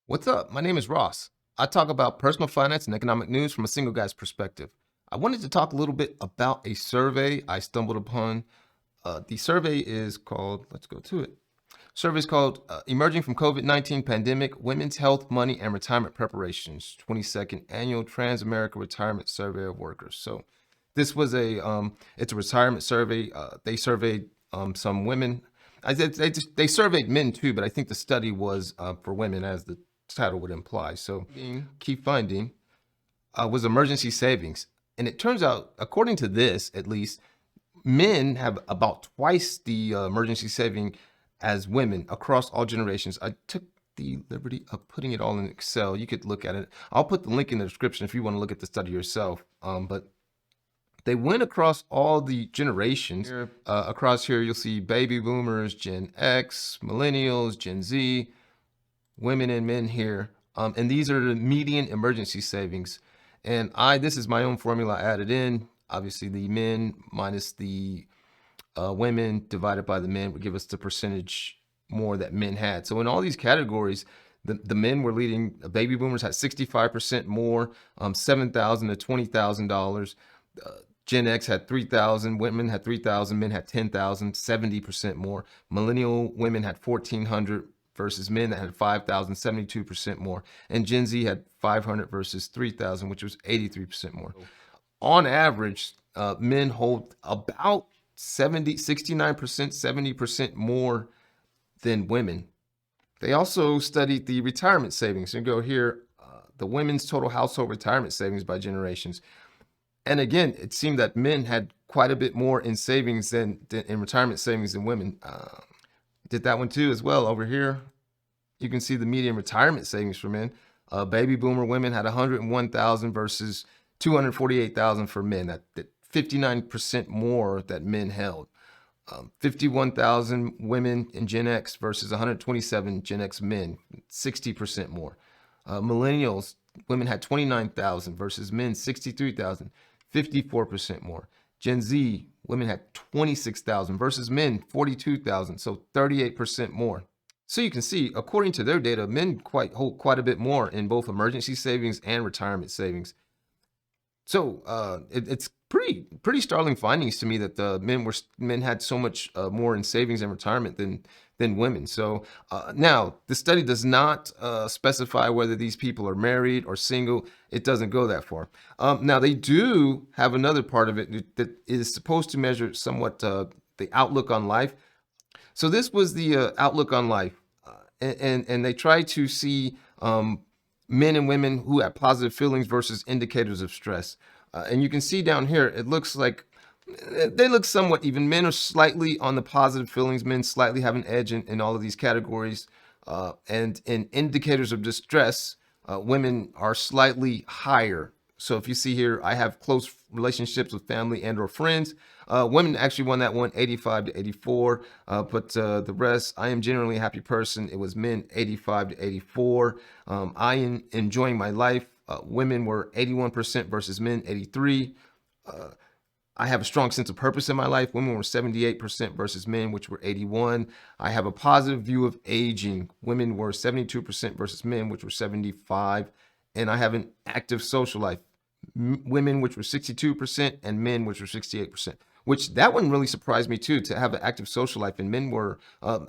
What's up? My name is Ross. I talk about personal finance and economic news from a single guy's perspective. I wanted to talk a little bit about a survey I stumbled upon. The survey is called, let's go to it. Survey is called Emerging from COVID-19 Pandemic, Women's Health, Money, and Retirement Preparations, 22nd Annual Transamerica Retirement Survey of Workers. So this was it's a retirement survey. They surveyed some women. They surveyed men too, but I think the study was for women, as the title would imply. So key finding was emergency savings. And it turns out, according to this at least, men have about twice the emergency saving as women across all generations. I took the liberty of putting it all in Excel. You could look at it. I'll put the link in the description if you want to look at the study yourself. But they went across all the generations. Across here, you'll see baby boomers, Gen X, millennials, Gen Z, women and men here. And these are the median emergency savings. And this is my own formula I added in. Obviously, the men minus the women divided by the men would give us the percentage more that men had. So in all these categories, the men were leading. Baby boomers had 65% more, $7,000 to $20,000. Gen X had 3,000, women had 3,000, men had 10,000, 70% more. Millennial women had 1,400 versus men that had 5,000, 72% more. And Gen Z had 500 versus 3,000, which was 83% more. On average, men hold about 69%, 70% more than women. They also studied the retirement savings. You go here, the women's total household retirement savings by generations. And again, it seemed that men had quite a bit more in savings than in retirement savings than women. Did that one too as well. Over here, you can see the median retirement savings for men. Baby boomer women had 101,000 versus 248,000 for men. That 59% more that men held. 51,000 women in Gen X versus 127 Gen X men, 60% more. Millennials, women had 29,000 versus men, 63,000, 54% more. Gen Z, women had 26,000 versus men, 42,000, so 38% more. So you can see, according to their data, men hold quite a bit more in both emergency savings and retirement savings. So it's pretty startling findings to me that the men had so much more in savings and retirement than women. So now the study does not specify whether these people are married or single. It doesn't go that far. Now they do have another part of it that is supposed to measure somewhat the outlook on life. So this was the outlook on life, and they try to see men and women who have positive feelings versus indicators of stress. And you can see down here, it looks like they look somewhat even. Men are slightly on the positive feelings. Men slightly have an edge in all of these categories. And in indicators of distress, women are slightly higher. So if you see here, I have close relationships with family and or friends. Women actually won that one, 85 to 84. But the rest, I am generally a happy person. It was men, 85 to 84. I am enjoying my life. Women were 81% versus men, 83. I have a strong sense of purpose in my life. Women were 78% versus men, which were 81. I have a positive view of aging. Women were 72% versus men, which were 75. And I have an active social life. Women, which were 62%, and men, which were 68%, which that one really surprised me too, to have an active social life. And men were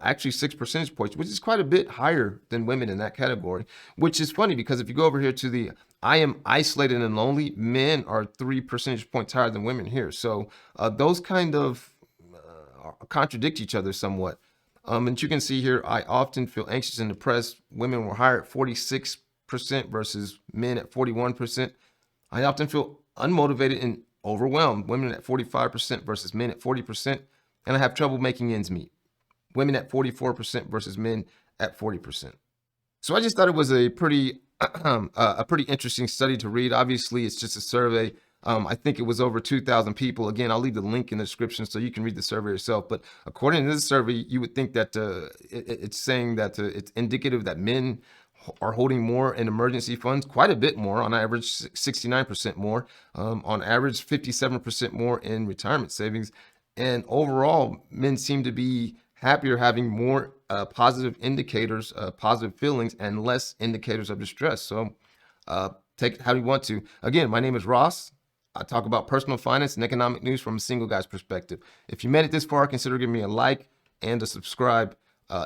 actually 6 percentage points, which is quite a bit higher than women in that category, which is funny because if you go over here to the I am isolated and lonely, men are 3 percentage points higher than women here. So those kind of contradict each other somewhat. And you can see here, I often feel anxious and depressed. Women were higher at 46% versus men at 41%. I often feel unmotivated and overwhelmed. Women at 45% versus men at 40%. And I have trouble making ends meet. Women at 44% versus men at 40%. So I just thought it was a pretty interesting study to read. Obviously, it's just a survey. I think it was over 2,000 people. Again, I'll leave the link in the description so you can read the survey yourself. But according to this survey, you would think that it's saying that it's indicative that men are holding more in emergency funds, quite a bit more, on average 69% more, on average 57% more in retirement savings. And overall, men seem to be happier, having more positive indicators, positive feelings, and less indicators of distress. So take it how you want to. Again, my name is Ross. I talk about personal finance and economic news from a single guy's perspective. If you made it this far, consider giving me a like and a subscribe.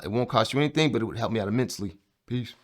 It won't cost you anything, but it would help me out immensely. Peace.